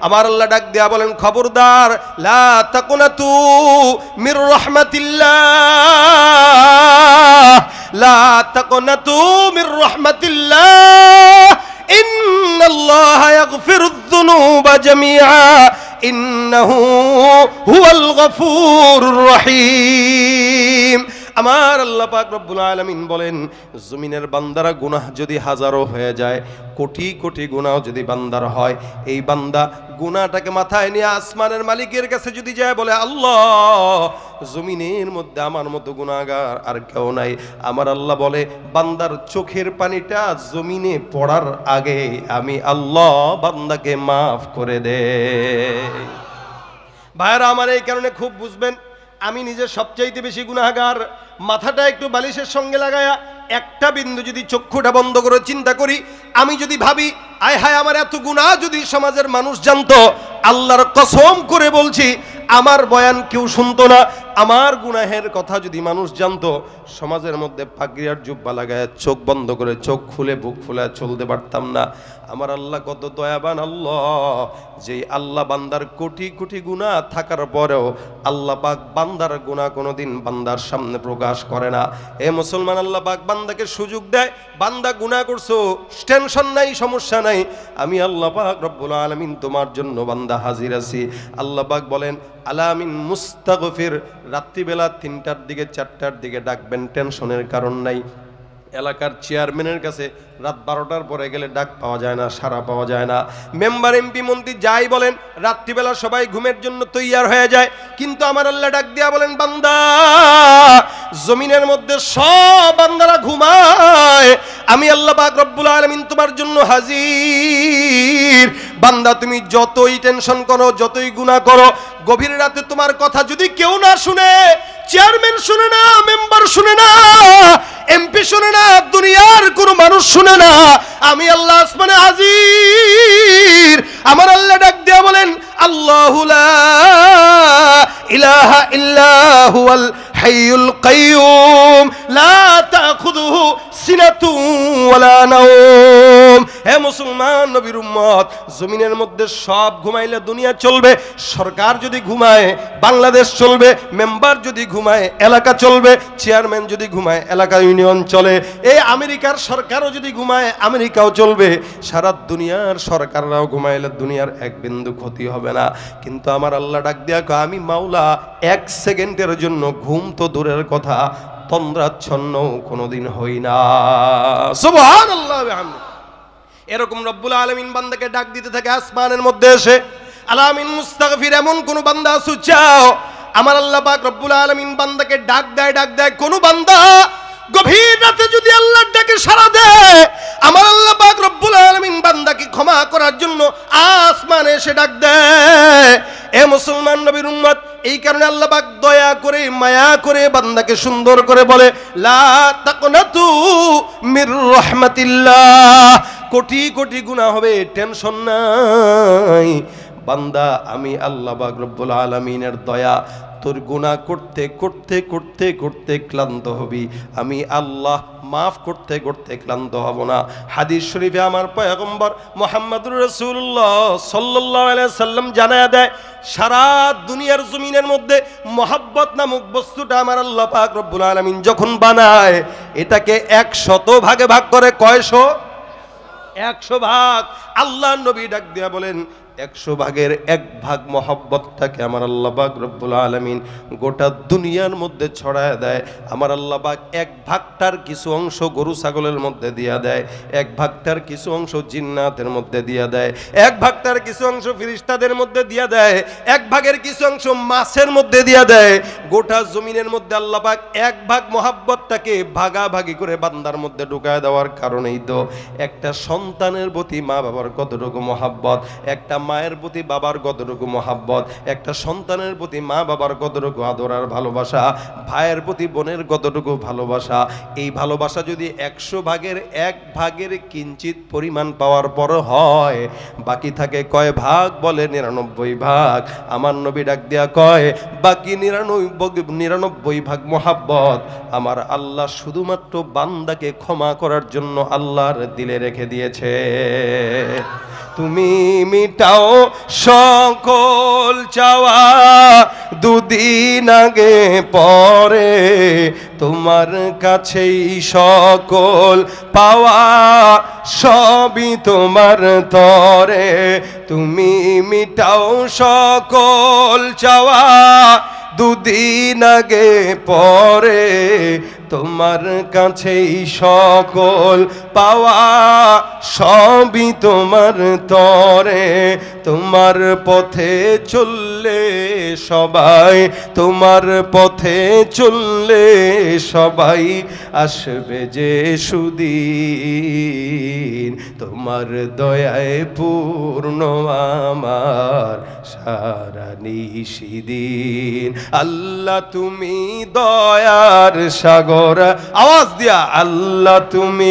আমার আল্লাহ ডাক দিয়া বলেন খবরদার লা তাকুনাতু মির রাহমাতিল্লাহ, লা তাকুনাতু মির রাহমাতিল্লাহ, ইন্নাল্লাহা ইয়াগফিরুয যুনুবা জামিআ ইন্নাহু হুয়াল গফুরুর রহিম। আমার আল্লাহ পাক রব্বুল আলামিন বলেন জমিনের বান্দারা গুনাহ যদি হাজারো হয়ে যায়, কোটি কোটি গুনাহ যদি বান্দার হয়, এই বান্দা গুনাহটাকে মাথায় নিয়ে আসমানের মালিকের কাছে যদি যায় বলে আল্লাহ জমিনের মধ্যে আমার মতো গুনাহগার আর কেউ নাই, আমার আল্লাহ বলে বান্দার চোখের পানিটা জমিনে পড়ার আগে আমি আল্লাহ বান্দাকে মাফ করে দেই। ভাইরা আমার এই কারণে খুব বুঝবেন, আমি নিজে সবচাইতে বেশি গুনাহগার। মাথাটা একটু বালিশের সঙ্গে লাগায়া একটা বিন্দু যদি চক্ষুটা বন্ধ করে চিন্তা করি, আমি যদি ভাবি আয় হায় আমার এত গুনাহ যদি সমাজের মানুষ জানতো, আল্লাহর কসম করে বলছি আমার বয়ান কেউ শুনতো না। আমার গুনাহের কথা যদি মানুষ জানতো, সমাজের মধ্যে পাগড়ি আর জুব্বা লাগায় চোখ বন্ধ করে চোখ খুলে বুক ফুলে চলতে পারতাম না। আমার আল্লাহ কত দয়াবান আল্লাহ, যেই আল্লাহ বান্দার কোটি কোটি গুনাহ থাকার পরেও আল্লাহ পাক বান্দার গুনাহ কোনোদিন বান্দার সামনে প্রকাশ করে না। এ মুসলমান, আল্লাহ পাক বান্দাকে সুযোগ দেয়, বান্দা গুনাহ করছো টেনশন নাই, সমস্যা নাই, আমি আল্লাহ পাক রব্বুল আলামিন তোমার জন্য বান্দা হাজির আছি। আল্লাহ পাক বলেন আলামিন মুস্তাগফির, রাত্রিবেলা 3টার দিকে 4টার দিকে ডাকবেন, টেনশনের কারণ নাই। এলাকার চেয়ারম্যানের কাছে রাত 12টার পরে গেলে ডাক পাওয়া যায় না, সাড়া পাওয়া যায় না। মেম্বার এমপি মন্ত্রী যাই বলেন, রাত্রিবেলা সবাই ঘুমের জন্য তৈয়ার হয়ে যায়, কিন্তু আমার আল্লাহ ডাক দিয়া বলেন বান্দা জমিনের মধ্যে সব বান্দারা ঘুমায়, আমি আল্লাহ পাক রব্বুল আলামিন তোমার জন্য হাজির। বান্দা তুমি যতই টেনশন করো, যতই গুনাহ করো, গভীর রাতে তোমার কথা যদি কেউ না শুনে, চেয়ারম্যান শুনে না, মেম্বার শুনে না, এমপি শুনে না, দুনিয়ার কোন মানুষ শুনে না, আমি আল্লাহ আসমানে হাজির। আমার আল্লাহ ডাক দিয়া বলেন আল্লাহু লা ইলাহা ইল্লা হুয়াল হাইয়ুল কাইয়ুম লা তাখুযুহু সিনাতুন ওয়ালা নাওম। হে মুসলমান নবীর উম্মত, জমিনের মধ্যে সব ঘুমাইলে দুনিয়া চলবে, সরকার যদি ঘুমায় বাংলাদেশ চলবে, মেম্বার যদি ঘুমায় এলাকা চলবে, চেয়ারম্যান যদি ঘুমায় এলাকা ইউনিয়ন চলে, এই আমেরিকার সরকারও যদি ঘুমায় আমেরিকাও চলবে, সারা দুনিয়ার সরকাররাও ঘুমাইলে দুনিয়ার এক বিন্দু ক্ষতি হবে না। কিন্তু আমার আল্লাহ ডাক দিয়া কয় আমি মাওলা 1 সেকেন্ডের জন্য ঘুম তো দূরের কথা তন্দ্রাচ্ছন্ন কোনোদিন হই না। সুবহানাল্লাহ ওয়া বিহামদিহি। এরকম রব্বুল আলামিন বান্দাকে ডাক দিতে থাকে আসমানের মধ্যে এসে, আলামিন মুস্তাগফির, এমন কোন বান্দা সুচাও আমার আল্লাহ পাক রব্বুল আলামিন বান্দাকে ডাক দেয়। কোন বান্দা গভীর রাতে যদি আল্লাহর ডাকে সাড়া দেয়, আমার আল্লাহ পাক রব্বুল আলামিন বান্দাকে ক্ষমা করার জন্য আসমানে এসে ডাক দেয়। এ মুসলমান নবীর উম্মত, এই কারণে আল্লাহ পাক দয়া করে মায়া করে বান্দাকে সুন্দর করে বলে লা তাকনাতু মির রাহমাতিল্লাহ। কোটি কোটি গুনাহ হবে, টেনশন নাই বান্দা, আমি আল্লাহ পাক রব্বুল আলামিনের দয়া, তোর গুনাহ করতে করতে করতে করতে ক্লান্ত হবি, আমি আল্লাহ মাফ করতে করতে ক্লান্ত হব না। হাদিস শরীফে আমার পয়গম্বর মুহাম্মদুর রাসূলুল্লাহ সাল্লাল্লাহু আলাইহি সাল্লাম জানায়া দেয়, সারা দুনিয়ার জমিনের মধ্যে মহব্বত নামক বস্তুটা আমার আল্লাহ পাক রব্বুল আলামিন যখন বানায়, এটাকে 100 ভাগে ভাগ করে। কয়শো? 100 ভাগ। আল্লাহ নবী ডাক দিয়া বলেন 100 ভাগের 1 ভাগ মহব্বতটাকে আমার আল্লাহ পাক রব্বুল আলামিন গোটা দুনিয়ার মধ্যে ছড়ায় দেয়। আমার আল্লাহ পাক 1 ভাগটার কিছু অংশ গরু ছাগলের মধ্যে দিয়া দেয়, 1 ভাগটার কিছু অংশ জিন্নাতের মধ্যে দিয়া দেয়, 1 ভাগটার কিছু অংশ ফেরেশতাদের মধ্যে দিয়া দেয়, 1 ভাগের কিছু অংশ মাছের মধ্যে দিয়া দেয়। গোটা জমিনের মধ্যে আল্লাহ পাক 1 ভাগ মহব্বতটাকে ভাগাভাগি করে বান্দার মধ্যে ঢুকায় দেওয়ার কারণেই তো একটা সন্তানের প্রতি মা বাবার কতটুকু মহব্বত, একটা মায়ের প্রতি বাবার কতটুকু মহব্বত, একটা সন্তানের প্রতি মা বাবার কতটুকু আদর আর ভালোবাসা, ভাইয়ের প্রতি বোনের কতটুকু ভালোবাসা, এই ভালোবাসা যদি 100 ভাগের 1 ভাগের কিঞ্চিত পরিমাণ পাওয়ার পর হয়, বাকি থাকে কয় ভাগ? বলে 99 ভাগ। আমার নবী ডাক দিয়া কয় বাকি 99 ভাগ মহব্বত আমার আল্লাহ শুধুমাত্র বান্দাকে ক্ষমা করার জন্য আল্লাহর দিলে রেখে দিয়েছে। তুমি মিটাও সকল চাওয়া, দুদিন আগে পরে তোমার কাছেই সকল পাওয়া, সবই তোমার তরে। তুমি মিটাও সকল চাওয়া, দুদিন আগে পরে তোমার কাছেই সকল পাওয়া, সবই তোমার তরে। তোমার পথে চললে সবাই, তোমার পথে চললে সবাই আসবে যে সুদিন, তোমার দয়ায় পূর্ণ আমার সারা নিশিদিন। আল্লাহ তুমি দয়ার সাগর, আওয়াজ দিয়া আল্লাহ তুমি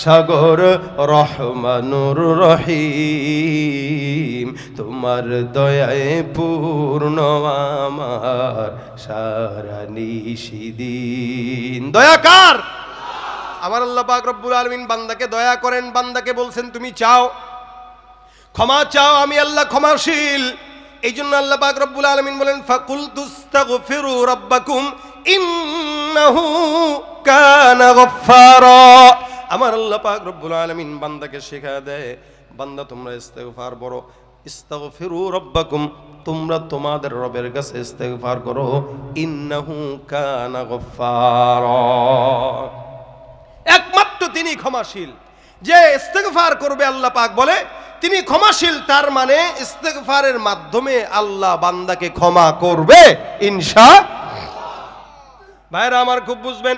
সাগর, রহমানুর রহিম, তোমার দয়ায় পূর্ণ আমার সারা নিশিদিন। দয়া কার? আমার আল্লাহ পাক রব্বুল আলামিন বান্দাকে দয়া করেন, বান্দাকে বলছেন তুমি চাও, ক্ষমা চাও, আমি আল্লাহ ক্ষমাশীল। এই জন্য আল্লাহ পাক রব্বুল আলামিন বলেন ফাকুলতুস্তাগফিরু রাব্বাকুম ইন্নাহু কানা গফফারা। আমার আল্লাহ পাক রব্বুল আলামিন বান্দাকে শেখায় দেয়, বান্দা তোমরা ইস্তেগফার করো, ইস্তাগফিরু রাব্বাকুম, তোমরা তোমাদের রবের কাছে ইস্তেগফার করো, ইন্নাহু কানা গফফারা, একমাত্র তিনি ক্ষমাশীল। যে ইস্তেগফার করবে আল্লাহ পাক বলে তিনি ক্ষমাশীল, তার মানে ইস্তেগফারের মাধ্যমে আল্লাহ বান্দাকে ক্ষমা করবে ইনশাআল্লাহ। ভাইরা আমার খুব বুঝবেন,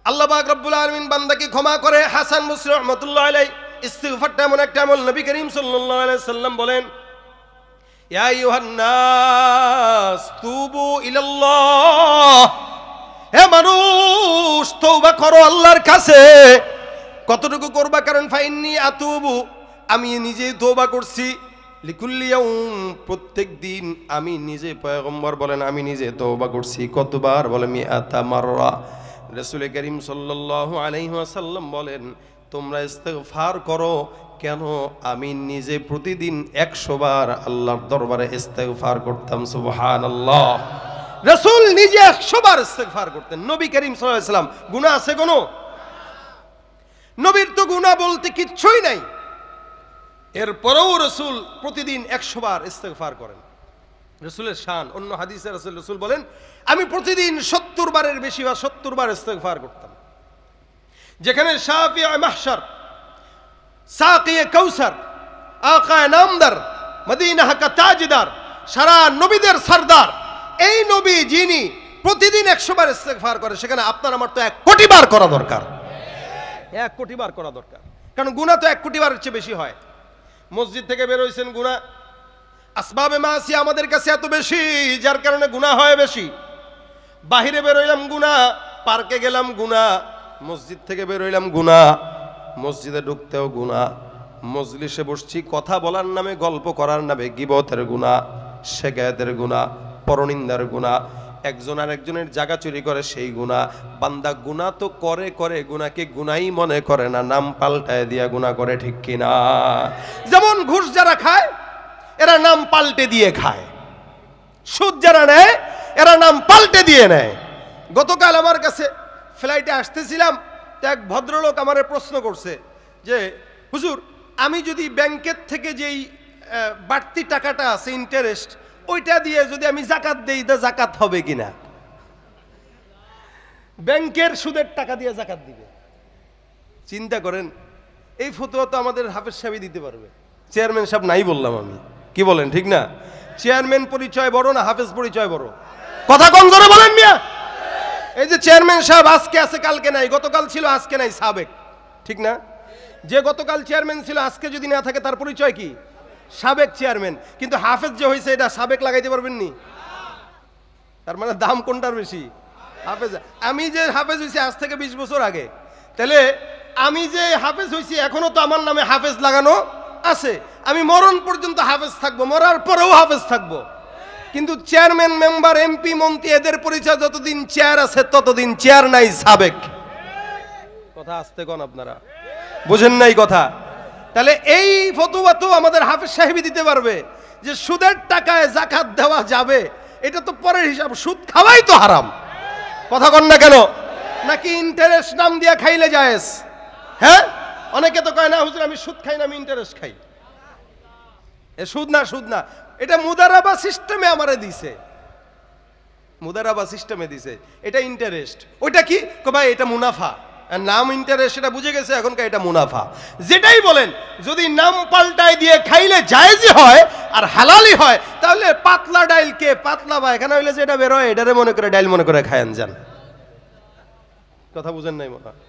আল্লাহ পাক রব্বুল আলামিন বান্দাকে ক্ষমা করে। হাসান বসরি রাহমাতুল্লাহ আলাইহি ইস্তিগফারটা এমন একটা আমল, নবী করিম সাল্লাল্লাহু আলাইহি সাল্লাম বলেন ইয়া আইয়ুহান নাস তুবু ইলাল্লাহ, হে মানুষ তওবা করো আল্লাহর কাছে। কতটুকু করবা? কারণ ফাইন্নী আতুবু, আমি নিজে তওবা করছি, লিকুল্লি ইয়াউম, প্রত্যেক দিন আমি নিজে, পয়গম্বর বলেন আমি নিজে তওবা করছি। কতবার? বলে মিআতা মাররা। রাসূল করিম সাল্লাল্লাহু আলাইহি ওয়াসাল্লাম বলেন তোমরা ইস্তেগফার করো, কেন? আমি নিজে প্রতিদিন 100 বার আল্লাহর দরবারে ইস্তেগফার করতাম। সুবহানাল্লাহ। রাসূল নিজে 100 বার ইস্তেগফার করতেন। নবী করিম সাল্লাল্লাহু আলাইহি ওয়াসাল্লাম গুনাহ আছে কোনো? নবীর তো গুনাহ বলতে কিচ্ছুই নাই, এরপরেও রাসূল প্রতিদিন 100 বার ইস্তেগফার করেন। রাসূলের শান, অন্য হাদিসে রাসূল বলেন আমি প্রতিদিন 70 বারের বেশি বা 70 বার ইস্তেগফার করতাম। যেখানে শাফিঈ মাহশার, সাকিয়ে কাউসার, আকায়ে নামদার, মদিনা কা তাজদার, সারা নবীদের সরদার, এই নবী যিনি প্রতিদিন 100 বার ইস্তেগফার করে, সেখানে আপনার আমার তো 1 কোটি বার করা দরকার। 1 কোটি বার করা দরকার, কারণ গুনাহ তো 1 কোটি বারের চেয়ে বেশি হয়। মসজিদ থেকে বের হইছেন গুনাহ, আসবাবে মাসি আমাদের কাছে এত বেশি, যার কারণে গুনাহ হয় বেশি। বাহিরে বের হইলাম গুনাহ, পার্কে গেলাম গুনাহ, মসজিদ থেকে বের হইলাম গুনাহ, মসজিদে ঢুকতেও গুনাহ, মজলিসে বসছি কথা বলার নামে, গল্প করার নামে গীবতের গুনাহ, শিকায়েতের গুনাহ, পরনিন্দার গুনাহ, একজন আর একজনের জায়গা চুরি করে সেই গুনাহ। বান্দা গুনাহ তো করে করে গুনাহকে গুনাহই মনে করে না, নাম পাল্টায় দিয়া গুনাহ করে, ঠিক কিনা? যেমন ঘুষ যারা খায় এরা নাম পাল্টে দিয়ে খায়, সুদ যারা নেয় এরা নাম পাল্টে দিয়ে নেয়। গতকাল আমার কাছে ফ্লাইটে আসতেছিলাম, এক ভদ্রলোক আমারে প্রশ্ন করছে যে হুজুর, আমি যদি ব্যাংকের থেকে যেই বাড়তি টাকাটা আছে ইন্টারেস্ট, ওইটা দিয়ে যদি আমি যাকাত দেই, তা যাকাত হবে কিনা? ব্যাংকের সুদের টাকা দিয়ে যাকাত দিবে। চিন্তা করেন, এই ফতোয়া তো আমাদের হাফেজ সাহেবই দিতে পারবে, চেয়ারম্যান সাহেব নাই বললাম আমি, কি বলেন ঠিক না? চেয়ারম্যান পরিচয় বড় না হাফেজ পরিচয় বড়? কথা কম জোরে বলেন মিয়া। এই যে চেয়ারম্যান সাহেব আজকে আছে কালকে নাই, গতকাল ছিল আজকে নাই, সাবেক, ঠিক না? যে গতকাল চেয়ারম্যান ছিল আজকে যদি না থাকে তার পরিচয় কি? সাবেক চেয়ারম্যান। কিন্তু হাফেজ যে হয়েছে এটা সাবেক লাগাইতে পারবেন নি? তার মানে দাম কোনটার বেশি? হাফেজ। আমি যে হাফেজ হয়েছি আজ থেকে 20 বছর আগে, তাহলে আমি যে হাফেজ হয়েছি এখনো তো আমার নামে হাফেজ লাগানো আছে, আমি মরণ পর্যন্ত হাফেজ থাকবো, মরার পরেও হাফেজ থাকবো। কিন্তু চেয়ারম্যান, মেম্বার, এমপি, মন্ত্রী এদের পরিচয় যতদিন চেয়ার আছে ততদিন চেয়ার নাই, সাবেক। কথা আসতে কোন আপনারা বুঝেন নাই কথা? তাহলে এই ফতোয়া তো আমাদের হাফেজ সাহেবই দিতে পারবে যে সুদের টাকায় যাকাত দেওয়া যাবে, এটা তো পরের হিসাব, সুদ খাওয়াই তো হারাম। কথা কন না কেন? নাকি ইন্টারেস্ট নাম দিয়া খাইলে জায়েজ? হ্যাঁ, অনেকে তো কয় না হুজুর আমি সুদ খাই না, আমি ইন্টারেস্ট খাই। এ সুদ না, সুদ না, এটা মুদারাবা সিস্টেমে আমারে দিছে, মুদারাবা সিস্টেমে দিছে, এটা ইন্টারেস্ট। ওইটা কি ভাই? এটা মুনাফা, নাম ইন্টারেস্ট, সেটা বুঝে গেছে এখনকার, এটা মুনাফা। যেটাই বলেন যদি নাম পাল্টায় দিয়ে খাইলে জায়েজই হয় আর হালালি হয়, তাহলে পাতলা ডাইলকে পাতলা বা এখানে হইলে যে এটা বের হয় এটারে মনে করে ডাইল মনে করে খায়ান যান। কথা বুঝেন নাই মনে হয়?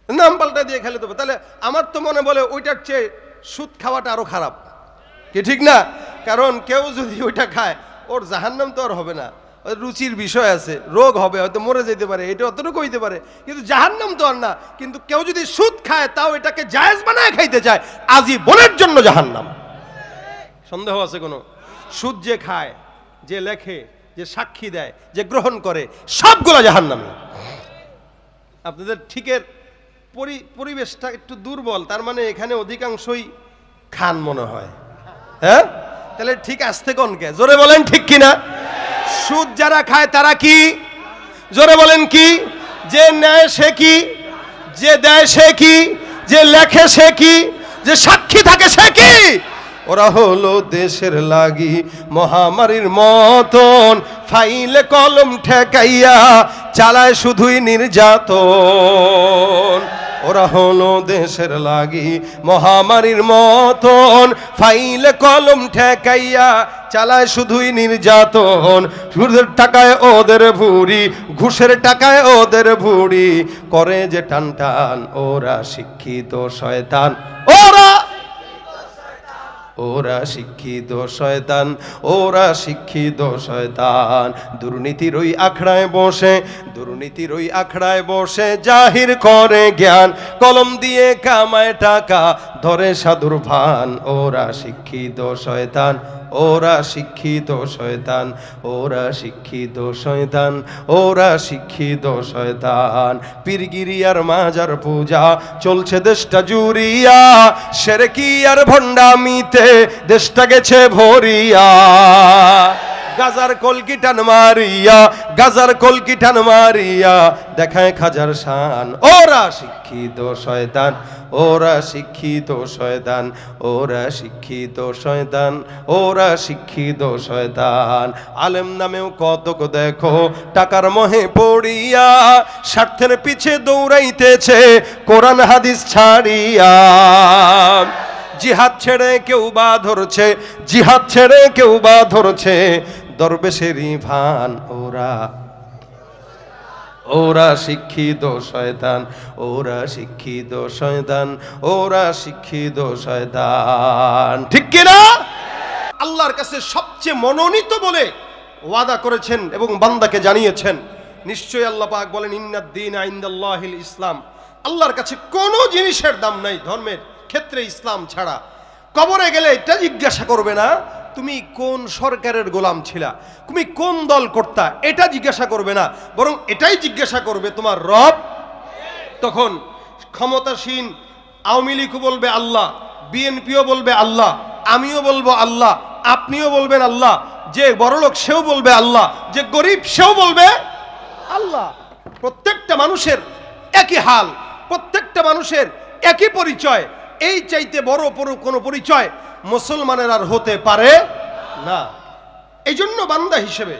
নাম পাল্টা দিয়ে খেলে দেবো, তাহলে আমার তো মনে বলে ওইটার চেয়ে সুদ খাওয়াটা আরো খারাপ, কি ঠিক না? কারণ কেউ যদি ওইটা খায় ওর জাহান্নাম তো আর হবে না, রুচির বিষয় আছে, রোগ হবে, হয়তো মরে যেতে পারে, এটা অতটুকু হইতে পারে, কিন্তু জাহান্নাম তো আর না। কিন্তু কেউ যদি সুদ খায় তাও এটাকে জায়েজ বানায় খাইতে চায়, আজীবনের জন্য জাহান্নাম। সন্দেহ আছে কোনো? সুদ যে খায়, যে লেখে, যে সাক্ষী দেয়, যে গ্রহণ করে, সবগুলো জাহান্নামী। আপনাদের ঠিকের পরিবেশটা একটু দুর্বল, তার মানে এখানে অধিকাংশই খান মনে হয়। হ্যাঁ, তাহলে ঠিক আসতে কোনকে? জোরে বলেন ঠিক কিনা? সুদ যারা খায় তারা কি? জোরে বলেন কি? যে নেয় সে কি? যে দেয় সে কি? যে লেখে সে কি? যে সাক্ষী থাকে সে কি? ওরা হলো দেশের লাগি মহামারীর মতন, ফাইলে কলম ঠেকাইয়া চালায় শুধুই নির্যাতন। ওরা হলো দেশের লাগি মহামারীর মতন, ফাইলে কলম ঠেকাইয়া চালায় শুধুই নির্যাতন। সুদের টাকায় ওদের ভুড়ি, ঘুষের টাকায় ওদের ভুড়ি, করে যে টান টান। ওরা শিক্ষিত শয়তান, ওরা শিক্ষিত শয়তান, ওরা শিক্ষিত শয়তান। দুর্নীতির ওই আখড়ায় বসে, দুর্নীতির ওই আখড়ায় বসে জাহির করে জ্ঞান, কলম দিয়ে কামায় টাকা, ধরে সাধুর ভান। ওরা শিক্ষিত শয়তান, ওরা শিক্ষিত শয়তান, ওরা শিক্ষিত শয়তান, ওরা শিক্ষিত শয়তান। পীরগিরি আর মাজার পূজা চলছে দেশটা জুড়িয়া, শিরকি আর ভণ্ডামিতে দেশটা গেছে ভরিয়া। গাজার কলকি টান মারিয়া, গাজার কলকি টান মারিয়া দেখায় খাজার শান। ওরা শিক্ষিত শয়তান, ওরা শিক্ষিত শয়তান, ওরা শিক্ষিত শয়তান, ওরা শিক্ষিত শয়তান। আলেম নামেও কতক দেখো টাকার মোহে পড়িয়া, স্বার্থের পিছে দৌড়াইতেছে কোরআন হাদিস ছাড়িয়া। জিহাদ ছেড়ে কেউ বা ধরছে, জিহাদ ছেড়ে কেউ বা ধরছে দরবেশেরই ভান। ওরা ওরা শিক্ষিত শয়তান, ওরা শিক্ষিত শয়তান, ওরা শিক্ষিত শয়তান। ঠিক কিনা? আল্লাহর কাছে সবচেয়ে মনোনীত বলে ওয়াদা করেছেন এবং বান্দাকে জানিয়েছেন। নিশ্চয়ই আল্লাহ পাক বলেন ইন্নাদ দীন ইনদাল্লাহিল ইসলাম। আল্লাহর কাছে কোনো জিনিসের দাম নাই ধর্মের ক্ষেত্রে ইসলাম ছাড়া। কবরে গেলে এটা জিজ্ঞাসা করবে না তুমি কোন সরকারের গোলাম ছিলা, তুমি কোন দল করতা, এটা জিজ্ঞাসা করবে না, বরং এটাই জিজ্ঞাসা করবে তোমার রব। তখন ক্ষমতাসীন আওয়ামী লীগও বলবে আল্লাহ, বিএনপিও বলবে আল্লাহ, আমিও বলবো আল্লাহ, আপনিও বলবেন আল্লাহ, যে বড়লোক সেও বলবে আল্লাহ, যে গরিব সেও বলবে আল্লাহ। প্রত্যেকটা মানুষের একই হাল, প্রত্যেকটা মানুষের একই পরিচয়। এই চাইতে বড় কোনো পরিচয় মুসলমানের আর হতে পারে না। এই জন্য বান্দা হিসেবে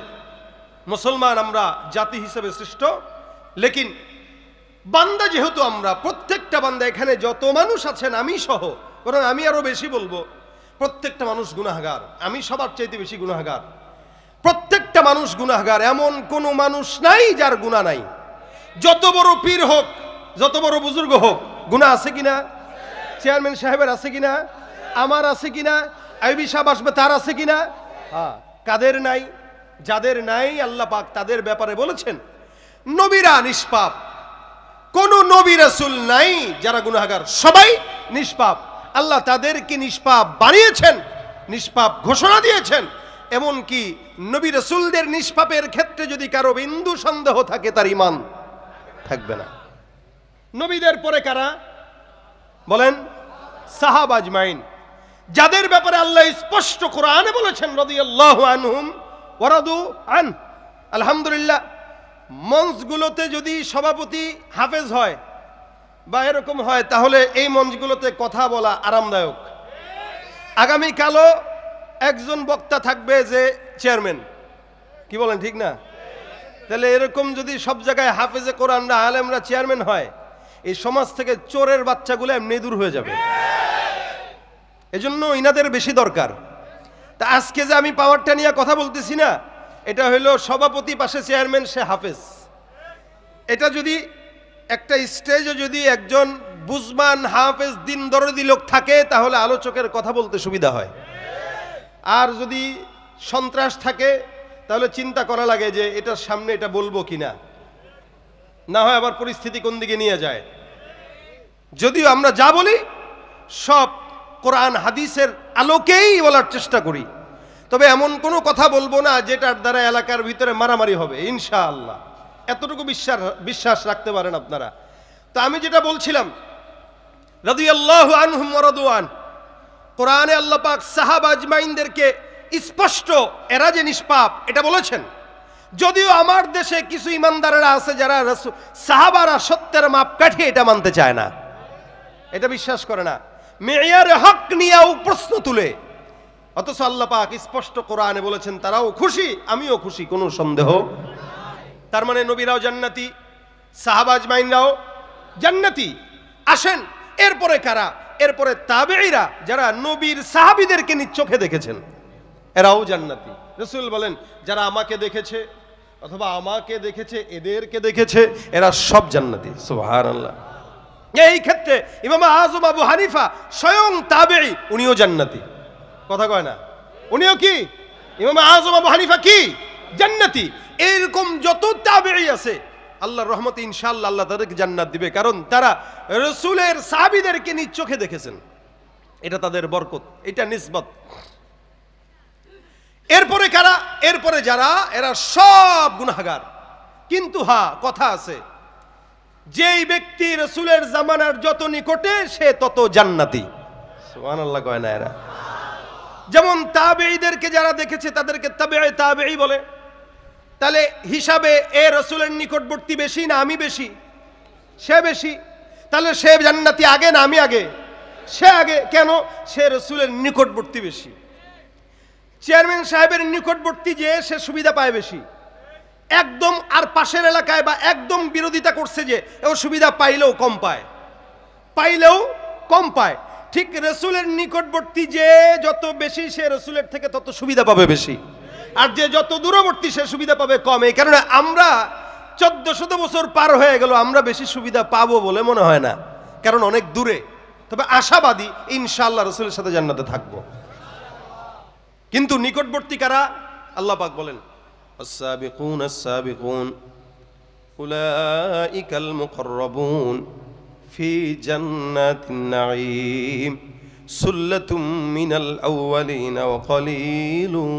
মুসলমান আমরা জাতি হিসেবে সৃষ্ট, লেকিন বান্দা যেহেতু আমরা, প্রত্যেকটা বান্দা এখানে যত মানুষ আছেন আমি সহ, কারণ আমি আরো বেশি বলবো, প্রত্যেকটা মানুষ গুনাহগার। আমি সবার চাইতে বেশি গুনাহগার। প্রত্যেকটা মানুষ গুনাহগার, এমন কোনো মানুষ নাই যার গুনাহ নাই। যত বড় পীর হোক, যত বড় বুজুর্গ হোক, গুনাহ আছে কিনা? চেয়ারম্যান সাহেবের আছে কিনা? আমার আছে কিনা? আইবি সাহেব আসবে তার আছে কিনা? হ্যাঁ, কাদের নাই? যাদের নাই আল্লাহ পাক তাদের ব্যাপারে বলেছেন নবীরা নিষ্পাপ। কোন নবী রাসূল নাই যারা গুনাহগার, সবাই নিষ্পাপ। আল্লাহ তাদেরকে নিষ্পাপ বানিয়েছেন, নিষ্পাপ ঘোষণা দিয়েছেন। এমনকি নবী রাসূলদের নিষ্পাপের ক্ষেত্রে যদি কারো বিন্দু সন্দেহ থাকে তার ঈমান থাকবে না। নবীদের পরে কারা বলেন? সাহাবা আজমাইন, যাদের ব্যাপারে আল্লাহ স্পষ্ট কোরআনে বলেছেন রাদিয়াল্লাহু আনহুম ওয়া রাদু আন। আলহামদুলিল্লাহ, মঞ্চগুলোতে যদি সভাপতি হাফেজ হয় বা এরকম হয়, তাহলে এই মঞ্চগুলোতে কথা বলা আরামদায়ক। আগামীকালও একজন বক্তা থাকবে যে চেয়ারম্যান, কি বলেন ঠিক না? তাহলে এরকম যদি সব জায়গায় হাফেজে কোরআনরা আলেমরা চেয়ারম্যান হয়, এই সমাজ থেকে চোরের বাচ্চাগুলো এমনি দূর হয়ে যাবে। এজন্য ইনাদের বেশি দরকার। তা আজকে যে আমি পাওয়ারটা নিয়ে কথা বলতেছি না, এটা হলো সভাপতি পাশে চেয়ারম্যান, সে হাফেজ। এটা যদি একটা স্টেজে যদি একজন বুজমান হাফেজ দিন দরদি লোক থাকে, তাহলে আলোচকের কথা বলতে সুবিধা হয়। আর যদি সন্ত্রাস থাকে, তাহলে চিন্তা করা লাগে যে এটার সামনে এটা বলবো কিনা, না হয় আবার পরিস্থিতি কোন দিকে নিয়ে যায়। যদিও আমরা যা বলি সব কোরআন হাদিসের আলোকেই বলার চেষ্টা করি, তবে এমন কোনো কথা বলবো না যেটার দ্বারা এলাকার ভিতরে মারামারি হবে, ইনশাআল্লাহ। এতটুকু বিশ্বাস রাখতে পারেন আপনারা। তো আমি যেটা বলছিলাম, রাদিয়াল্লাহু আনহুম ওয়া রাদু আন, কোরআনে আল্লাহ পাক সাহাবা আজমাইনদেরকে স্পষ্ট এরা যে নিষ্পাপ এটা বলেছেন। যদিও আমার দেশে কিছু ইমানদারেরা আছে যারা সাহাবারা সত্যের মাপকাঠি এটা মানতে চায় না, এটা বিশ্বাস করে না, মেয়ারে হক নিয়েও প্রশ্ন তুলে। অথচ আল্লাহ পাক স্পষ্ট কোরআনে বলেছেন তারাও খুশি, আমিও খুশি, কোনো সন্দেহ। তার মানে নবীরাও জান্নাতি, সাহাবা আজমাইনরাও জান্নাতি। আসেন এরপরে কারা? এরপরে তাবেঈরা, যারা নবীর সাহাবীদেরকে নিজ চোখে দেখেছেন, এরাও জান্নাতি। রাসূল বলেন যারা আমাকে দেখেছে অথবা আমাকে দেখেছে, এদেরকে দেখেছে, এরা সব জান্নাতি। সুবহানাল্লাহ। এই ক্ষেত্রে ইমাম আযম আবু হানিফা স্বয়ং তাবেঈ, উনিও জান্নাতি। কথা কয় না? উনিও কি? ইমাম আযম আবু হানিফা কি? জান্নাতি। এরকম যত তাবেঈ আছে আল্লাহর রহমতে ইনশাআল্লাহ আল্লাহ তাদেরকে জান্নাত দিবে, কারণ তারা রাসূলের সাহাবীদেরকে নিজ চোখে দেখেছেন। এটা তাদের বরকত, এটা নিসবত। এরপরে কারা? এরপরে যারা, এরা সব গুনাহগার। কিন্তু হ্যাঁ, কথা আছে, যেই ব্যক্তি রাসূলের জামানার যত নিকটে সে তত জান্নাতি। সুবহানাল্লাহ কয় না এরা? যেমন তাবেঈদেরকে যারা দেখেছে তাদেরকে তাবেঈ তাবেঈ বলে। তাহলে হিসাবে এ রাসূলের নিকটবর্তী বেশি না আমি বেশি? সে বেশি। তাহলে সে জান্নাতি আগে না আমি আগে? সে আগে। কেন? সে রাসূলের নিকটবর্তী বেশি। চেয়ারম্যান সাহেবের নিকটবর্তী যে সে সুবিধা পায় বেশি, একদম আর পাশের এলাকায় বা একদম বিরোধিতা করছে যে ও সুবিধা পাইলেও কম পায়, পাইলেও কম পায়। ঠিক রাসূলের নিকটবর্তী যে যত বেশি, সে রাসূলের থেকে তত সুবিধা পাবে বেশি, আর যে যত দূরবর্তী সে সুবিধা পাবে কম। এই কারণে আমরা 1400 বছর পার হয়ে গেল, আমরা বেশি সুবিধা পাবো বলে মনে হয় না, কারণ অনেক দূরে। তবে আশাবাদী ইনশাআল্লাহ রাসূলের সাথে জান্নাতে থাকবো। কিন্তু নিকটবর্তী কারা? আল্লাহ পাক বলেন আস-সাবিকুন আস-সাবিকুন উলাইকাল মুকাররাবুন ফি জান্নাতিন নাঈম সুল্লাতুম মিনাল আউয়ালিন ওয়া কলিলুম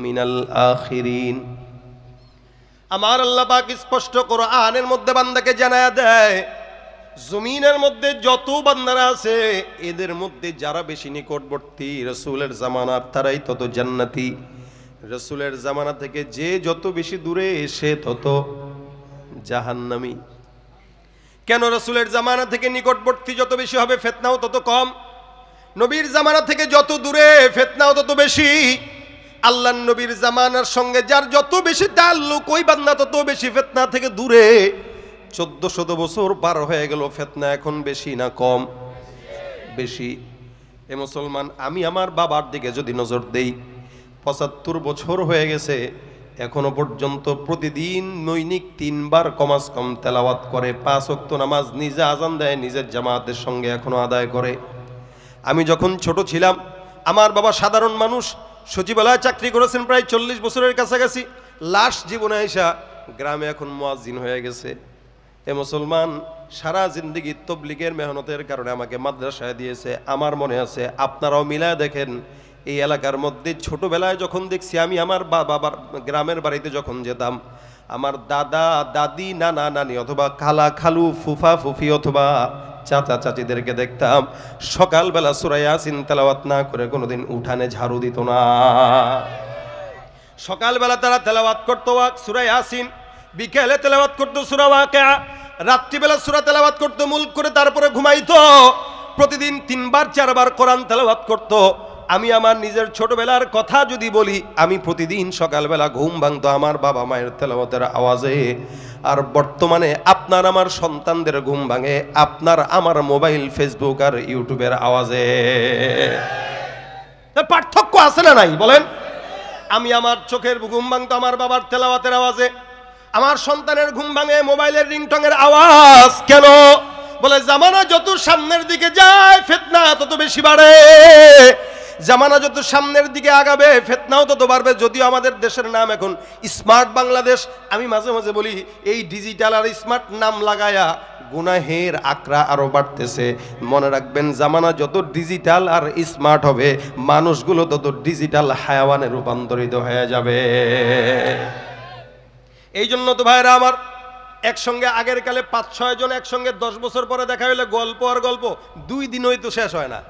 মিনাল আখিরিন। আমার আল্লাহ পাক স্পষ্ট কোরআনের মধ্যে বান্দাকে জানায়া দেয়, জমিনের মধ্যে যত বান্দারা আছে এদের মধ্যে যারা বেশি নিকটবর্তী রাসূলের জামানার, তারাই তত জান্নাতি। রাসূলের জামানা থেকে যে যত বেশি দূরে সে তত জাহান্নামী। কেন? রাসূলের জামানা থেকে নিকটবর্তী যত বেশি হবে ফিতনাও তত কম। নবীর জামানা থেকে যত দূরে ফিতনাও তত বেশি। আল্লাহর নবীর জামানার সঙ্গে যার যত বেশি তাল্লুক, ওই বান্দা তত বেশি ফিতনা থেকে দূরে। 1400 বছর পার হয়ে গেল, ফিতনা এখন বেশি না কম? বেশি। এ মুসলমান, আমি আমার বাবার দিকে যদি নজর দেই, 75 বছর হয়ে গেছে, এখনো পর্যন্ত প্রতিদিন দৈনিক 3 বার কমাস কম তেলাওয়াত করে, 5 ওয়াক্ত নামাজ নিজে আজান দেয়, নিজের জামাতের সঙ্গে এখনো আদায় করে। আমি যখন ছোট ছিলাম, আমার বাবা সাধারণ মানুষ, সচিবালয়ে চাকরি করেছেন প্রায় 40 বছরের কাছাকাছি। লাস্ট জীবনে আইসা গ্রামে এখন মুয়াজ্জিন হয়ে গেছে। এ মুসলমান, সারা জিন্দেগি তবলিগের মেহনতের কারণে আমাকে মাদ্রাসায় দিয়েছে। আমার মনে আছে, আপনারাও মিলায় দেখেন, এই এলাকার মধ্যে ছোটবেলায় যখন দেখছি আমি আমার বাবার গ্রামের বাড়িতে যখন যেতাম, আমার দাদা দাদি নানা নানি অথবা খালা খালু ফুফা ফুফি অথবা চাচা চাচিদেরকে দেখতাম সকালবেলা সূরা ইয়াসিন তেলাওয়াত না করে কোনোদিন উঠানে ঝাড়ু দিত না। সকালবেলা তারা তেলাওয়াত করতো সূরা ইয়াসিন, বিকেলে তেলাওয়াত করতো সূরা ওয়াকিয়া, রাত্রিবেলা সূরা তেলাওয়াত করতো মুল্ক করে, তারপরে ঘুমাইতো। প্রতিদিন 3 বার 4 বার কোরআন তেলাওয়াত করতো। আমি আমার নিজের ছোটবেলার কথা যদি বলি, আমি প্রতিদিন সকালবেলা ঘুম ভাঙতো আমার বাবা মায়ের তেলাওয়াতের আওয়াজে। আর বর্তমানে আপনার আমার সন্তানদের ঘুম ভাঙে আপনার আমার মোবাইল, ফেসবুক আর ইউটিউবের আওয়াজে। পার্থক্য আছে না নাই বলেন? আমি আমার চোখের ঘুম ভাঙতো আমার বাবার তেলাওয়াতের আওয়াজে, আমার সন্তানের ঘুম ভাঙে মোবাইলের রিংটংয়ের আওয়াজ। কেন? বলে জামানা যত সামনের দিকে যায় ফিতনা তত বেশি বাড়ে। জামানা যত সামনের দিকে আগাবে ফিতনাও তত বাড়বে। যদিও আমাদের দেশের নাম এখন স্মার্ট বাংলাদেশ, আমি মাঝে মাঝে বলি এই ডিজিটাল আর স্মার্ট নাম লাগায়া গুনাহের আকড়া আরো বাড়তেছে। মনে রাখবেন, জামানা যত ডিজিটাল আর স্মার্ট হবে মানুষগুলো তত ডিজিটাল হায়াওয়ানে রূপান্তরিত হয়ে যাবে। এই জন্য তো ভাইরা আমার, একসঙ্গে আগের কালে 5-6 জন একসঙ্গে 10 বছর পরে দেখা হইলে গল্প আর গল্প 2 দিনই তো শেষ হয় না।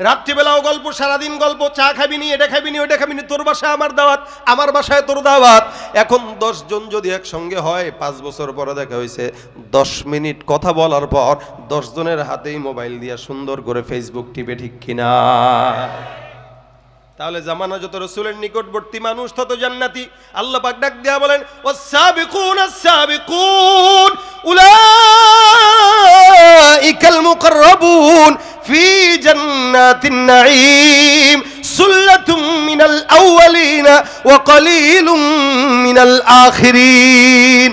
রাত্রিবেলাও গল্প, সারাদিন গল্প, চা খাবি নি, এটা খাবি নি, ওইটা খাবি নি, তোর বাসায় আমার দাওয়াত, আমার বাসায় তোর দাওয়াত। এখন 10 জন যদি একসঙ্গে হয়, 5 বছর পরে দেখা হয়েছে, 10 মিনিট কথা বলার পর 10 জনের হাতেই মোবাইল দিয়া সুন্দর করে ফেসবুক টিপে, ঠিক কিনা? তাহলে জামানা যত রাসূলের নিকটবর্তী মানুষ তত জান্নাতি। আল্লাহ পাক ডাক দিয়া বলেন, ওয়াস-সাবিকুন আস-সাবিকুন উলাইকাল মুকাররাবুন ফি জান্নাতিন নাঈম সুল্লাতুম মিনাল আউয়ালিনা ওয়া কলিলুম মিনাল আখিরিন।